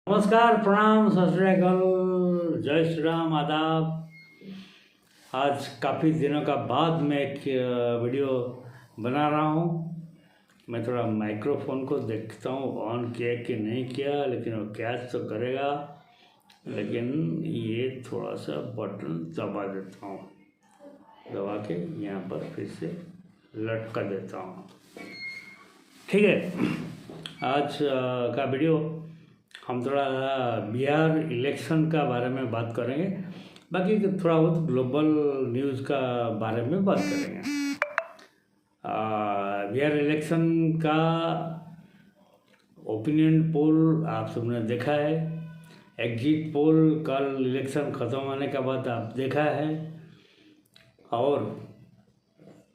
नमस्कार, प्रणाम, सत श्री अकाल, जय श्री राम, आदाब। आज काफ़ी दिनों का बाद मैं एक वीडियो बना रहा हूँ। मैं थोड़ा माइक्रोफोन को देखता हूँ ऑन किया कि नहीं किया, लेकिन वो कैच तो करेगा। लेकिन ये थोड़ा सा बटन दबा देता हूँ, दबा के यहाँ पर फिर से लटका देता हूँ। ठीक है, आज का वीडियो हम थोड़ा बिहार इलेक्शन का बारे में बात करेंगे, बाकी थोड़ा बहुत ग्लोबल न्यूज़ का बारे में बात करेंगे। बिहार इलेक्शन का ओपिनियन पोल आप सबने देखा है, एग्जिट पोल कल इलेक्शन ख़त्म होने के बाद आप देखा है, और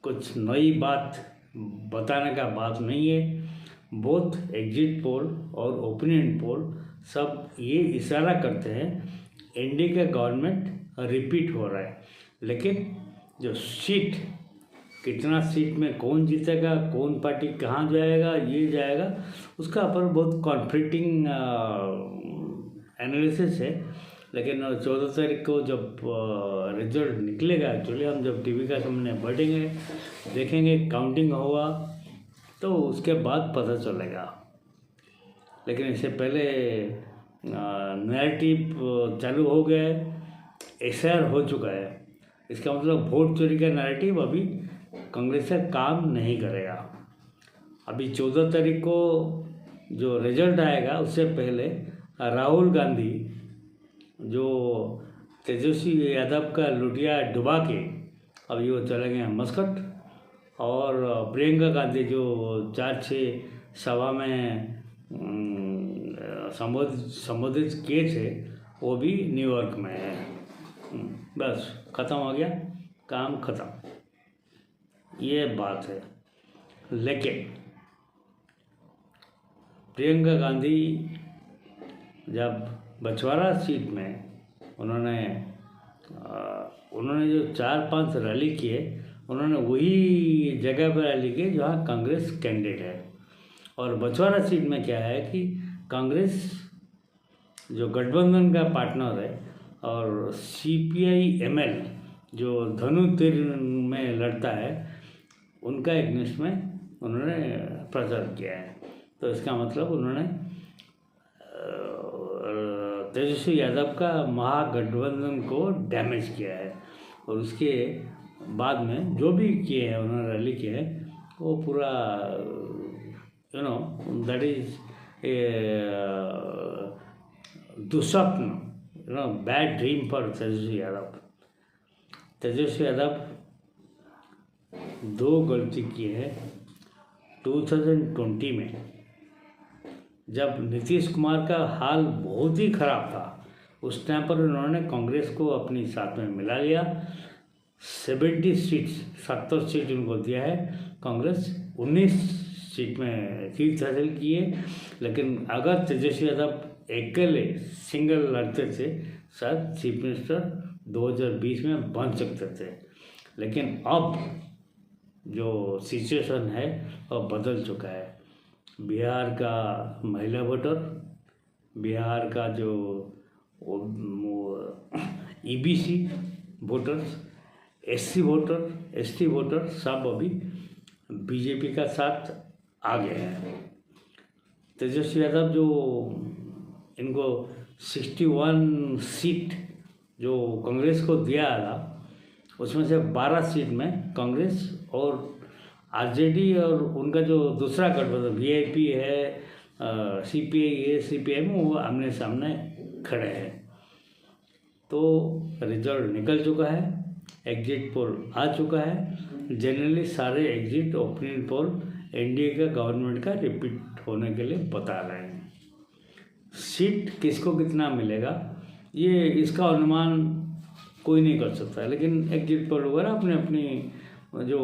कुछ नई बात बताने का बात नहीं है। बोथ एग्जिट पोल और ओपिनियन पोल सब ये इशारा करते हैं एनडीए का गवर्नमेंट रिपीट हो रहा है, लेकिन जो सीट, कितना सीट में कौन जीतेगा, कौन पार्टी कहाँ जाएगा, ये जाएगा, उसका पर बहुत कॉन्फ्लिक्टिंग एनालिसिस है। लेकिन 14 तारीख को जब रिजल्ट निकलेगा, एक्चुअली हम जब टीवी का सामने बैठेंगे, देखेंगे, काउंटिंग होगा, तो उसके बाद पता चलेगा। लेकिन इससे पहले नैरेटिव चालू हो गया है, एसआर हो चुका है। इसका मतलब वोट चोरी का नैरेटिव अभी कांग्रेस का काम नहीं करेगा। अभी 14 तारीख को जो रिजल्ट आएगा, उससे पहले राहुल गांधी जो तेजस्वी यादव का लुटिया डुबा के अभी वो चले गए मस्कट, और प्रियंका गांधी जो 4-6 सभा में संबोधित किए थे, वो भी न्यूयॉर्क में है। बस ख़त्म हो गया, काम ख़त्म, ये बात है। लेकिन प्रियंका गांधी जब बछवाड़ा सीट में उन्होंने जो 4-5 रैली किए, उन्होंने वही जगह पर रैली की जहाँ कांग्रेस कैंडिडेट है। और बछवाड़ा सीट में क्या है कि कांग्रेस जो गठबंधन का पार्टनर है, और CPI-ML जो धनु तीर में लड़ता है, उनका एग्नेस्ट में उन्होंने प्रचार किया है। तो इसका मतलब उन्होंने तेजस्वी यादव का महागठबंधन को डैमेज किया है। और उसके बाद में जो भी किए हैं, उन्होंने रैली किए हैं, वो पूरा दैट इज दुस्वप्न, bad dream for Tejashwi Yadav. Tejashwi Yadav 2 गलती की है 2020 में, जब नीतीश कुमार का हाल बहुत ही ख़राब था। उस टाइम पर उन्होंने कांग्रेस को अपनी साथ में मिला लिया। 70 सीट उनको दिया है, कांग्रेस 19 सीट में जीत हासिल की है। लेकिन अगर तेजस्वी यादव अकेले सिंगल लड़ते थे, शायद चीफ मिनिस्टर 2020 में बन सकते थे। लेकिन अब जो सिचुएशन है वो बदल चुका है। बिहार का महिला वोटर, बिहार का जो EBC voters, SC voter, ST voter सब अभी बीजेपी का साथ आ गए हैं। तेजस्वी यादव जो इनको 61 सीट जो कांग्रेस को दिया था, उसमें से 12 सीट में कांग्रेस और RJD और उनका जो दूसरा गठबंधन VIP है, CPI है, CPM, वो आमने सामने खड़े हैं। तो रिजल्ट निकल चुका है, एग्जिट पोल आ चुका है। जनरली सारे एग्जिट ओपिनियन पोल एनडीए का गवर्नमेंट का रिपीट होने के लिए बता रहे हैं। सीट किसको कितना मिलेगा, ये इसका अनुमान कोई नहीं कर सकता। लेकिन एग्जिट पोल वगैरह अपने अपनी जो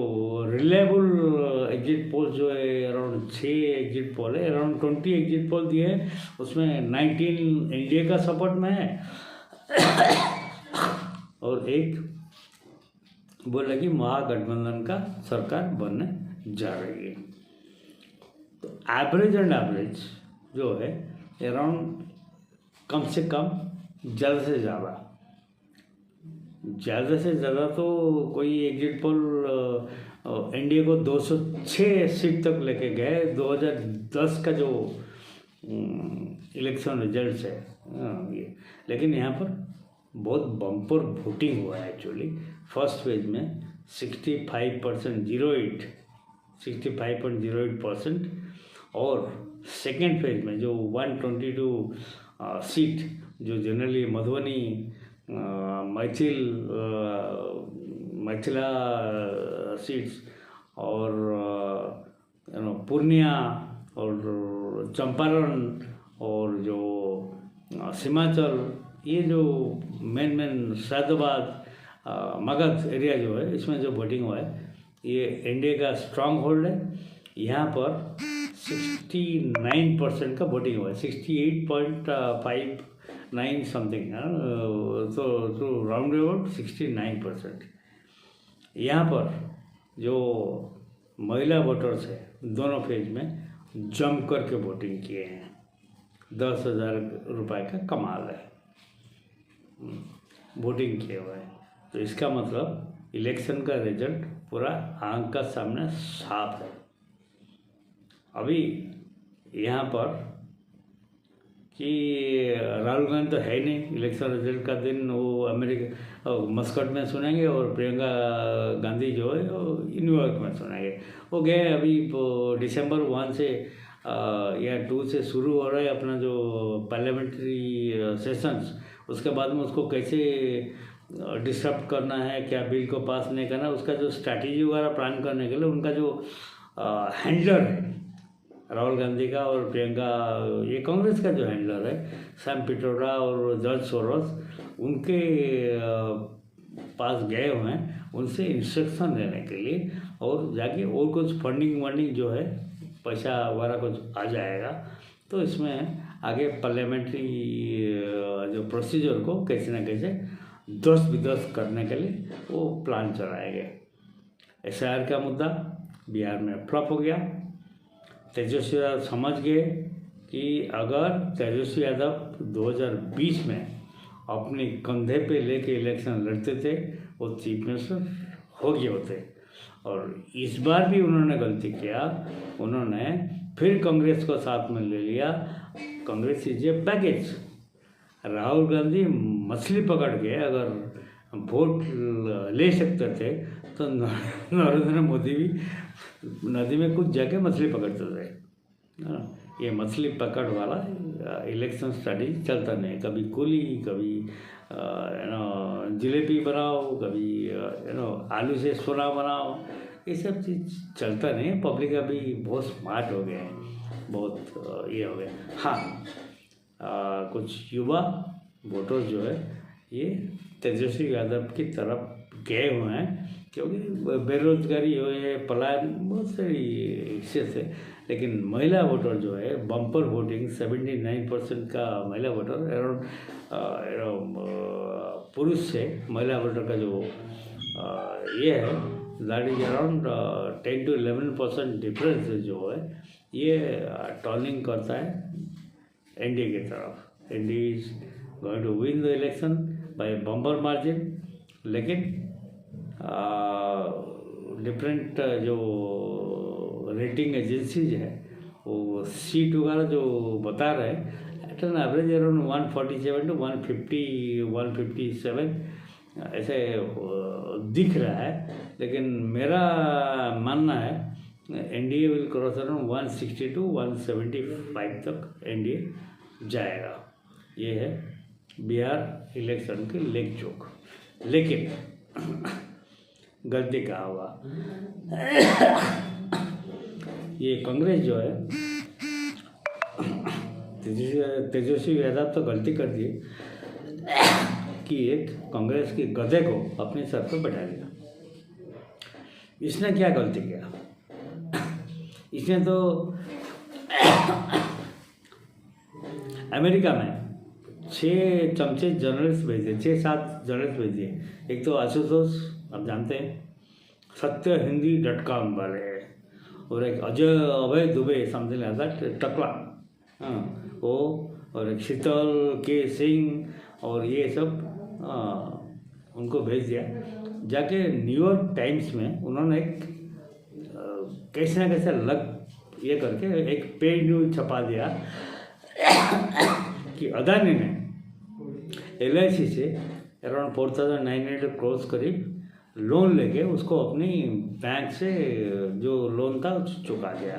रिलायबल एग्जिट पोल जो है, अराउंड 6 एग्जिट पोल है, अराउंड 20 एग्जिट पोल दिए हैं। उसमें 19 एनडीए का सपोर्ट में है, और एक बोला कि महागठबंधन का सरकार बनने जा रही है। तो एवरेज जो है अराउंड कम से कम ज़्यादा से ज़्यादा तो कोई एग्जिट पोल एनडीए को 206 सीट तक लेके गए 2010 का जो इलेक्शन रिजल्ट्स है ये। लेकिन यहाँ पर बहुत बम्पर वोटिंग हुआ है एक्चुअली। फर्स्ट फेज में 65.08% और सेकेंड फेज में जो 122 सीट जो जनरली मधुबनी मिथिला सीट्स और पूर्णिया और चंपारण और जो सीमांचल, ये जो मेन सैदाबाद मगध एरिया जो है, इसमें जो वोटिंग हुआ है ये एनडीए का स्ट्रांग होल्ड है। यहाँ पर 69% का वोटिंग हुआ है, 68.59 समथिंग, तो राउंड अबाउट 69%। यहाँ पर जो महिला वोटर्स है दोनों फेज में जम करके वोटिंग किए हैं। 10,000 रुपये का कमाल है वोटिंग किए हुए हैं। तो इसका मतलब इलेक्शन का रिजल्ट पूरा आंख का सामने साफ है। अभी यहाँ पर कि राहुल गांधी तो है नहीं, इलेक्शन रिजल्ट का दिन वो अमेरिका मस्कट में सुनेंगे और प्रियंका गांधी जो है वो न्यूयॉर्क में सुनेंगे। वो गए अभी दिसंबर 1 से या 2 से शुरू हो रहा है अपना जो पार्लियामेंट्री सेशंस। उसके बाद में उसको कैसे डिस्टर्ब करना है, क्या बिल को पास नहीं करना, उसका जो स्ट्रैटेजी वगैरह प्लान करने के लिए उनका जो हैंडलर है राहुल गांधी का और प्रियंका, ये कांग्रेस का जो हैंडलर है सैम पिट्रोडा और जॉर्ज सोरोस, उनके पास गए हुए हैं उनसे इंस्ट्रक्शन लेने के लिए। और जाके और कुछ फंडिंग जो है पैसा वगैरह कुछ आ जाएगा तो इसमें आगे पार्लियामेंट्री जो प्रोसीजर को कैसे न कैसे ध्वस्त विध्वस्त करने के लिए वो प्लान चलाएंगे। एसआईआर का मुद्दा बिहार में फ्लॉप हो गया। तेजस्वी यादव समझ गए कि अगर तेजस्वी यादव 2020 में अपने कंधे पे लेके इलेक्शन लड़ते थे वो चीफ मिनिस्टर हो गए होते। और इस बार भी उन्होंने गलती किया, उन्होंने फिर कांग्रेस को साथ में ले लिया। Congress is a package. Rahul Gandhi मछली पकड़ के अगर वोट ले सकते थे तो नरेंद्र मोदी भी नदी में कुछ जाके मछली पकड़ते थे। ये मछली पकड़ वाला इलेक्शन स्ट्रैटेजी चलता नहीं, कभी कुली, कभी जलेबी बनाओ, कभी आलू से सोना बनाओ, ये सब चीज़ चलता नहीं। पब्लिक अभी बहुत स्मार्ट हो गए हैं, बहुत ये हो गया। हाँ, कुछ युवा वोटर जो है ये तेजस्वी यादव की तरफ गए हुए हैं क्योंकि बेरोजगारी हो है, पलायन, बहुत सारी हिस्से से। लेकिन महिला वोटर जो है बम्पर वोटिंग 79% का महिला वोटर, अराउंड पुरुष से महिला वोटर का जो ये है that is around 10 to 11% difference जो है ये टर्निंग करता है एनडीए की तरफ। NDA is going to win the election by bumper margin. लेकिन डिफरेंट जो रेटिंग एजेंसीज है वो सीट वगैरह जो बता रहे हैं at an average around 147 to 150, 157 ऐसे दिख रहा है। लेकिन मेरा मानना है NDA will cross around 160 to 175 तक एनडीए जाएगा। ये है बिहार इलेक्शन के लेग जोक। लेकिन गलती कहाँ हुआ, ये कांग्रेस जो है तेजस्वी यादव तो गलती कर दी कि एक कांग्रेस के गधे को अपने सर पर बैठा दिया। इसने क्या गलती किया, इसने तो अमेरिका में 6 चमचे जर्नलिस्ट भेजे, 6-7 जर्नलिस्ट भेजे। एक तो आशुतोष, आप जानते हैं, सत्यहिंदी.com वाले हैं, और एक अभय दुबे समथिंग लाइक दैट, टकला, हाँ, वो और एक शीतल के सिंह और ये सब उनको भेज दिया। जाके न्यूयॉर्क टाइम्स में उन्होंने एक कैसे ना कैसे लग ये करके एक पेड न्यूज छपा दिया कि अदानी ने LIC से अराउंड 4,900 करोड़ करीब लोन लेके उसको अपनी बैंक से जो लोन था चुका दिया।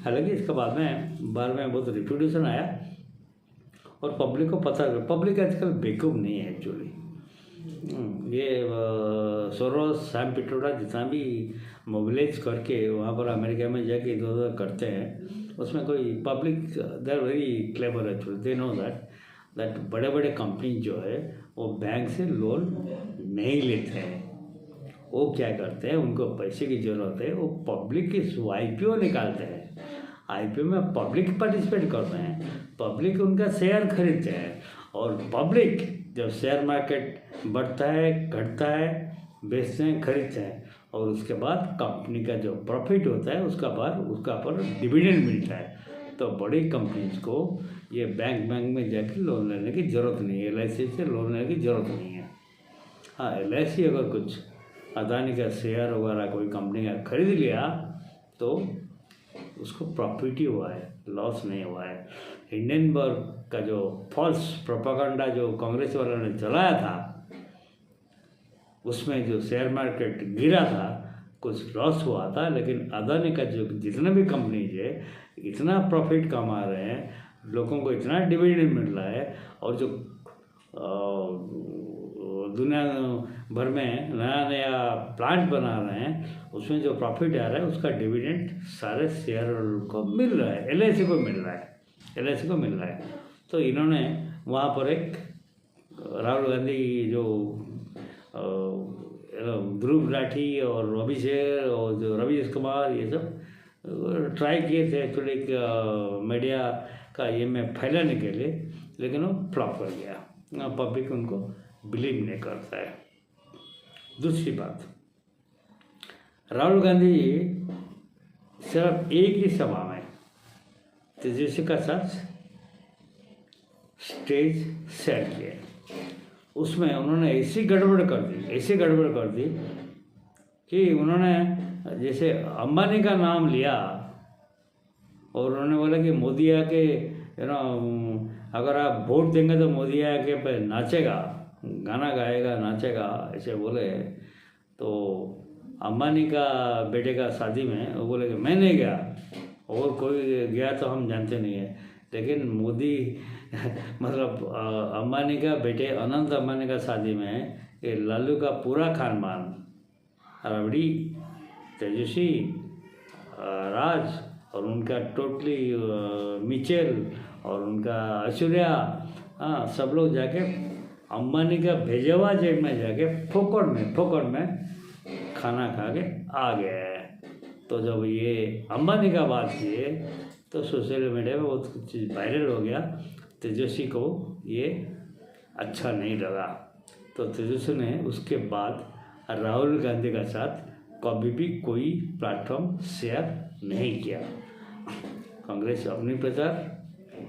हालांकि इसके बाद में बहुत रिप्यूटेशन आया और पब्लिक को पता, पब्लिक आजकल बेवकूफ़ नहीं है एक्चुअली। ये सोरोस सैम पिट्रोडा जितना भी मोबिलाइज करके वहाँ पर अमेरिका में जाके इधर करते हैं, उसमें कोई public they are very clever actually, they know that बड़े बड़े कंपनी जो है वो बैंक से लोन नहीं लेते हैं। वो क्या करते हैं, उनको पैसे की ज़रूरत है, वो पब्लिक की IPO निकालते हैं। IPO में पब्लिक पार्टिसिपेट करते हैं, पब्लिक उनका शेयर खरीदते हैं और पब्लिक जब शेयर मार्केट बढ़ता है घटता है बेचते हैं खरीदते हैं और उसके बाद कंपनी का जो प्रॉफिट होता है उसका पर डिविडेंड मिलता है। तो बड़ी कंपनीज को ये बैंक में जाके लोन लेने की ज़रूरत नहीं है, LIC से लोन लेने की ज़रूरत नहीं है। हाँ, LIC अगर कुछ अदानी का शेयर वगैरह कोई कंपनी का खरीद लिया तो उसको प्रॉफिट ही हुआ है, लॉस नहीं हुआ है। हिंडनबर्ग का जो फॉल्स प्रोपागेंडा जो कांग्रेस वालों ने चलाया था उसमें जो शेयर मार्केट गिरा था कुछ लॉस हुआ था, लेकिन अदानी का जो जितने भी कंपनीज है इतना प्रॉफिट कमा रहे हैं, लोगों को इतना डिविडेंड मिल रहा है और जो दुनिया भर में नया प्लांट बना रहे हैं उसमें जो प्रॉफिट आ रहा है उसका डिविडेंड सारे शेयर को मिल रहा है, LIC को मिल रहा है। तो इन्होंने वहाँ पर एक राहुल गांधी जो ध्रुव राठी और अभिषेक और जो रवीश कुमार ये सब ट्राई किए थे एक्चुअली मीडिया का ये में फैलाने के लिए, लेकिन वो फ्लॉप कर गया, पब्लिक उनको बिलीव नहीं करता है। दूसरी बात, राहुल गांधी सिर्फ एक ही सभा में तेजस्वी का साथ स्टेज सेट किया, उसमें उन्होंने ऐसी गड़बड़ कर दी कि उन्होंने जैसे अंबानी का नाम लिया और उन्होंने बोला कि मोदी आके अगर आप वोट देंगे तो मोदी आके पे नाचेगा, गाना गाएगा, नाचेगा, ऐसे बोले। तो अंबानी का बेटे का शादी में वो बोले कि मैं नहीं गया और कोई गया तो हम जानते नहीं है, लेकिन मोदी मतलब अंबानी का बेटे अनंत अंबानी का शादी में ये लालू का पूरा खानदान, राबड़ी, तेजस्वी, राज और उनका टोटली मिचेल और उनका ऐश्वर्या, हाँ सब लोग जाके अंबानी का भेजा हुआ जेब में जाके फोकट में खाना खा के आ गए। तो जब ये अंबानी का बात किए तो सोशल मीडिया में बहुत कुछ चीज़ वायरल हो गया। तेजस्वी को ये अच्छा नहीं लगा, तो तेजस्वी ने उसके बाद राहुल गांधी का साथ कभी भी कोई प्लेटफॉर्म शेयर नहीं किया। कांग्रेस अपनी प्रचार,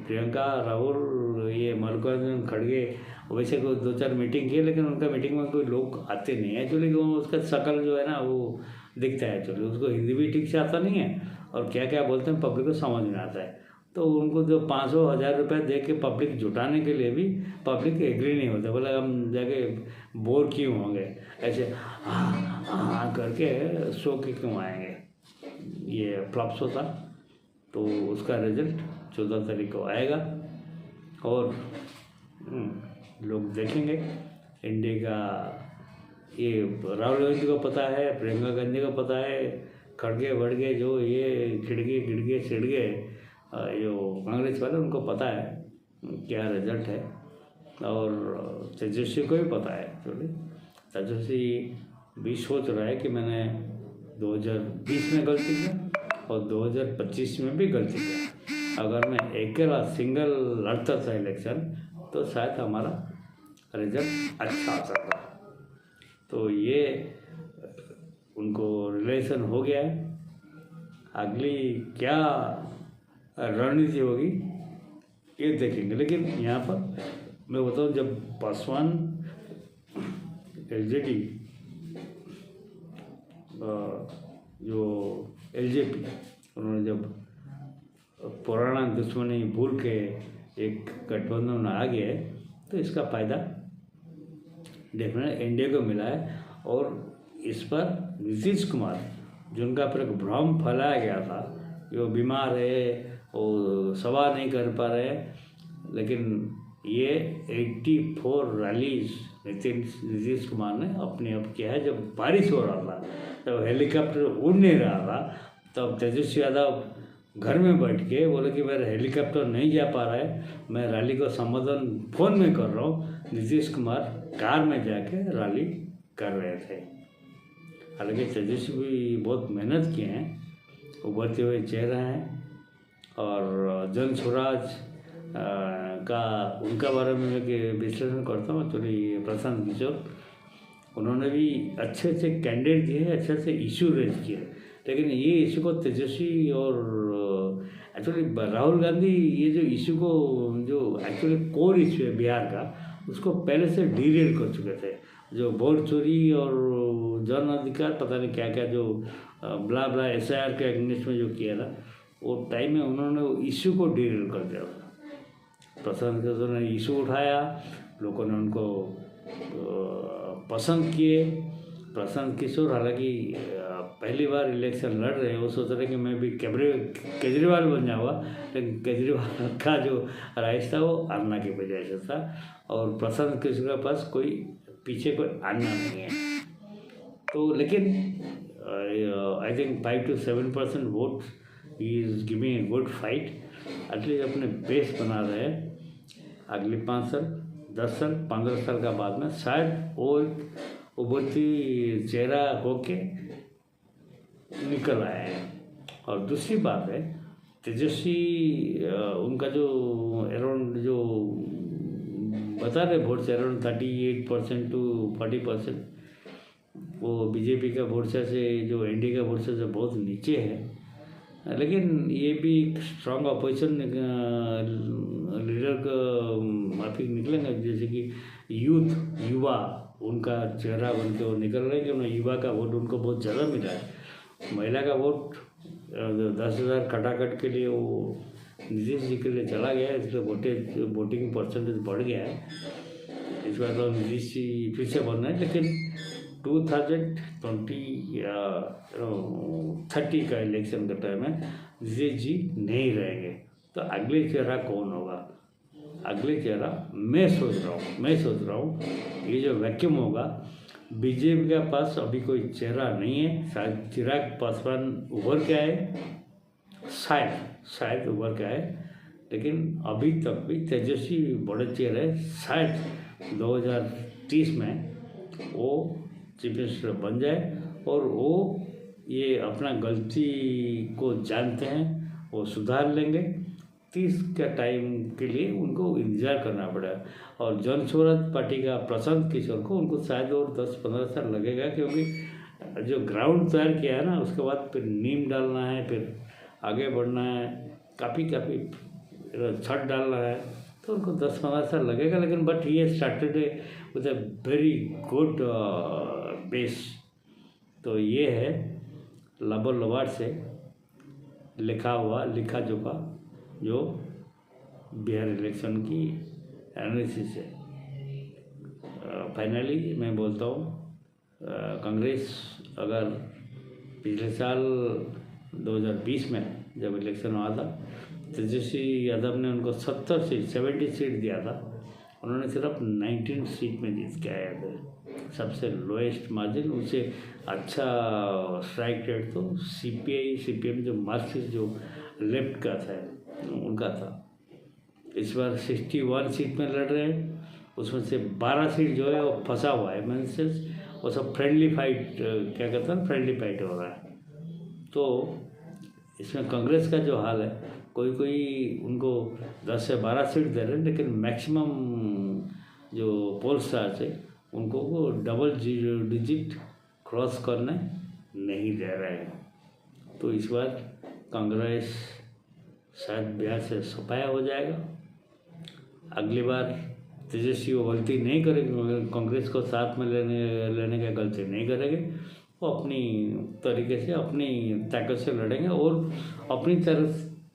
प्रियंका, राहुल, ये मल्लिकार्जुन खड़गे वैसे को 2-4 मीटिंग किए, लेकिन उनका मीटिंग में कोई लोग आते नहीं है एक्चुअली। उसका शकल जो है ना वो दिखता है एक्चुअली, उसको हिंदी भी ठीक से आता नहीं है और क्या क्या बोलते हैं पब्लिक को समझ में आता है। तो उनको जो 500-1000 रुपये दे के पब्लिक जुटाने के लिए भी पब्लिक एग्री नहीं होता, बोला हम जाके बोर क्यों होंगे, ऐसे हाँ करके शो के क्यों आएंगे, ये फ्लॉप्स होता। तो उसका रिजल्ट 14 तारीख को आएगा और लोग देखेंगे। इंडिया का ये राहुल गांधी को पता है, प्रियंका गांधी को पता है, खड़गे बढ़गे जो ये खिड़गे सिड़गे जो कांग्रेस वाले उनको पता है क्या रिजल्ट है, और तेजस्वी को भी पता है। एक्चुअली तेजस्वी भी सोच रहा है कि मैंने 2020 में गलती किया और 2025 में भी गलती किया, अगर मैं अकेला सिंगल लड़ता था इलेक्शन तो शायद हमारा रिजल्ट अच्छा आ सकता। तो ये उनको रिलेशन हो गया है। अगली क्या रणनीति होगी ये देखेंगे। लेकिन यहाँ पर मैं बताऊँ, जब पासवान एलजेडी जो एलजेपी उन्होंने जब पुराना दुश्मनी भूल के एक गठबंधन आ गया है, तो इसका फ़ायदा डेफिनेट एनडीए को मिला है। और इस पर नीतीश कुमार, जिनका पर एक भ्रम फैलाया गया था कि वो बीमार है, वो सभा नहीं कर पा रहे, लेकिन ये 84 रैलीज नीतीश कुमार ने अपने आप किया है। जब बारिश हो रहा था, तब हेलीकॉप्टर उड़ नहीं रहा था, तब तेजस्वी यादव घर में बैठ के बोले कि मेरा हेलीकॉप्टर नहीं जा पा रहा है, मैं रैली को संबोधन फ़ोन में कर रहा हूँ। नीतीश कुमार कार में जाके रैली कर रहे थे। हालांकि तेजस्वी भी बहुत मेहनत किए हैं, उभरते हुए चेहरा हैं। और जन स्वराज का उनका बारे में मैं विश्लेषण करता हूँ। एक्चुअली प्रशांत किशोर, उन्होंने भी अच्छे अच्छे कैंडिडेट दिए, अच्छे अच्छे इशू रेज किए, लेकिन ये इशू को तेजस्वी और एक्चुअली राहुल गांधी ये जो इशू को, जो एक्चुअली कोर इशू है बिहार का, उसको पहले से डीरेल कर चुके थे। जो वोट चोरी और जन अधिकार पता नहीं क्या क्या जो ब्ला ब्ला SIR के अगेंस्ट में जो किया था, वो टाइम में उन्होंने वो इशू को डीरेल कर दिया था। प्रशांत किशोर ने इशू उठाया, लोगों ने उनको पसंद किए। प्रशांत किशोर हालांकि पहली बार इलेक्शन लड़ रहे हैं, वो सोच रहे कि मैं भी केजरीवाल बन जाऊँगा, लेकिन केजरीवाल का जो राइज था वो अन्ना की वजह से था। और प्रशांत किशोर के पास कोई पीछे कोई अन्ना नहीं है। तो लेकिन I think 5 to 7% vote is giving a good fight. At least अपने बेस बना रहे हैं। अगले 5 साल, 10 साल, 15 साल का बाद में शायद वो उभरती चेहरा होके निकल आए हैं। और दूसरी बात है, तेजस्वी उनका जो अराउंड जो बता रहे वोट से अराउंड 38% to 40%, वो बीजेपी का वोट से जो एनडीए का वोट से बहुत नीचे है। लेकिन ये भी एक स्ट्रॉन्ग अपोजिशन लीडर का माफी निकलेंगे, जैसे कि युवा उनका चेहरा बन के वो निकल रहे हैं कि उन्हें युवा का वोट उनको बहुत ज़्यादा मिला है। महिला का वोट 10,000 खटाखट के लिए वो नीतीश जी के लिए चला गया है, इसलिए वोटिंग परसेंटेज बढ़ गया है। इस बार तो नीतीश जी फिर से बन रहे हैं, लेकिन 2030 का इलेक्शन का टाइम है, नीतीश जी नहीं रहेंगे। तो अगले चेहरा कौन होगा? अगले चेहरा मैं सोच रहा हूँ ये जो वैक्यूम होगा, बीजेपी के पास अभी कोई चेहरा नहीं है। शायद चिराग पासवान उभर के आए, शायद उभर के आए, लेकिन अभी तक भी तेजस्वी बड़े चेहरे, शायद 2030 में वो चीफ मिनिस्टर बन जाए। और वो ये अपना गलती को जानते हैं, वो सुधार लेंगे। 30 का टाइम के लिए उनको इंतज़ार करना पड़ेगा। और जन स्वराज पार्टी का प्रशांत किशोर को, उनको शायद और 10-15 साल लगेगा, क्योंकि जो ग्राउंड तैयार किया है ना, उसके बाद फिर नीम डालना है, फिर आगे बढ़ना है, काफ़ी छत डालना है, तो उनको 10-15 साल लगेगा। लेकिन बट ये started with a very good base. तो ये है लबर लवार से लिखा जोखा जो बिहार इलेक्शन की एनालिसिस है। फाइनली मैं बोलता हूँ, कांग्रेस अगर पिछले साल 2020 में जब इलेक्शन हुआ था, तेजस्वी यादव ने उनको 70 सीट दिया था, उन्होंने सिर्फ 19 सीट में जीत के आए थे, सबसे लोएस्ट मार्जिन। उनसे अच्छा स्ट्राइक रेट तो CPM जो मार्क्सिस्ट जो लेफ्ट का था उनका था। इस बार 61 सीट में लड़ रहे हैं, उसमें से 12 सीट जो है वो फंसा हुआ है। मीन्स वो सब फ्रेंडली फाइट, क्या कहते हैं, फ्रेंडली फाइट हो रहा है। तो इसमें कांग्रेस का जो हाल है, कोई उनको 10 से 12 सीट दे रहे हैं, लेकिन मैक्सिमम जो पोल स्टार्स है उनको वो डबल डिजिट क्रॉस करने नहीं दे रहे हैं। तो इस बार कांग्रेस शायद बिहार से सफाया हो जाएगा। अगली बार तेजस्वी वो गलती नहीं करेंगे, कांग्रेस को साथ में लेने का गलती नहीं करेंगे। वो अपनी तरीके से अपनी ताकत से लड़ेंगे, और अपनी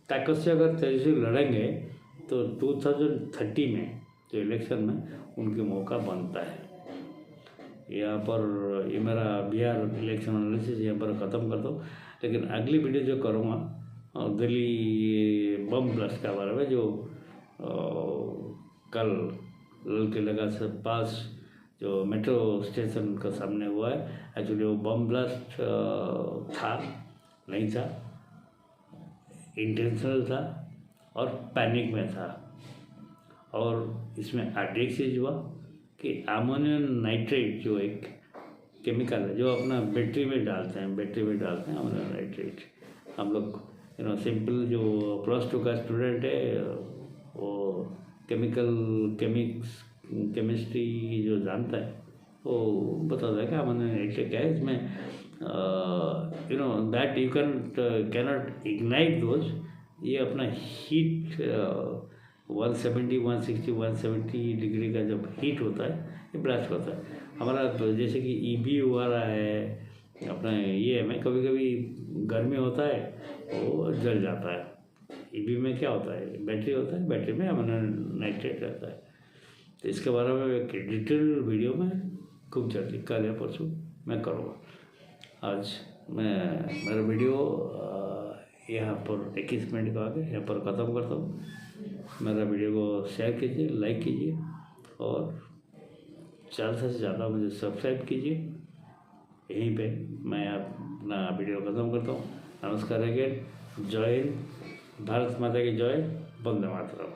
ताकत से अगर तेजस्वी लड़ेंगे तो 2030 में जो इलेक्शन में उनके मौका बनता है। यहाँ पर ये मेरा बिहार इलेक्शन एनालिसिस यहाँ पर ख़त्म कर दो, लेकिन अगली वीडियो जो करूँगा दिल्ली बम ब्लास्ट के बारे में, जो कल लाल किले का पास जो मेट्रो स्टेशन का सामने हुआ है। एक्चुअली वो बम ब्लास्ट था नहीं था, इंटेंशनल था और पैनिक में था। और इसमें आर्टिक चीज हुआ कि अमोनियम नाइट्रेट जो एक केमिकल है जो अपना बैटरी में डालते हैं अमोनियम नाइट्रेट। हम लोग सिंपल जो +2 का स्टूडेंट है वो केमिस्ट्री जो जानता है वो बताता है कि अमोनियम नाइट्रेट क्या है। इसमें that you cannot ignite those. ये अपना हीट 170, 160, 170 डिग्री का जब हीट होता है ये ब्लास्ट होता है। हमारा जैसे कि ईबी हो रहा है अपना, ये में कभी कभी गर्मी होता है वो जल जाता है। ईबी में क्या होता है, बैटरी होता है, बैटरी में अमोनियम नाइट्रेट रहता है। तो इसके बारे में एक डिटेल वीडियो में खूब जल्दी कल या परसों मैं करूँगा। आज मेरा वीडियो यहाँ पर 21 मिनट का आगे यहाँ पर ख़त्म करता हूँ। मेरा वीडियो को शेयर कीजिए, लाइक कीजिए और ज़्यादा से ज़्यादा मुझे सब्सक्राइब कीजिए। यहीं पे मैं अपना वीडियो ख़त्म करता हूँ। नमस्कार अगेन, जय हिंद, भारत माता की जय, वंदे मातरम।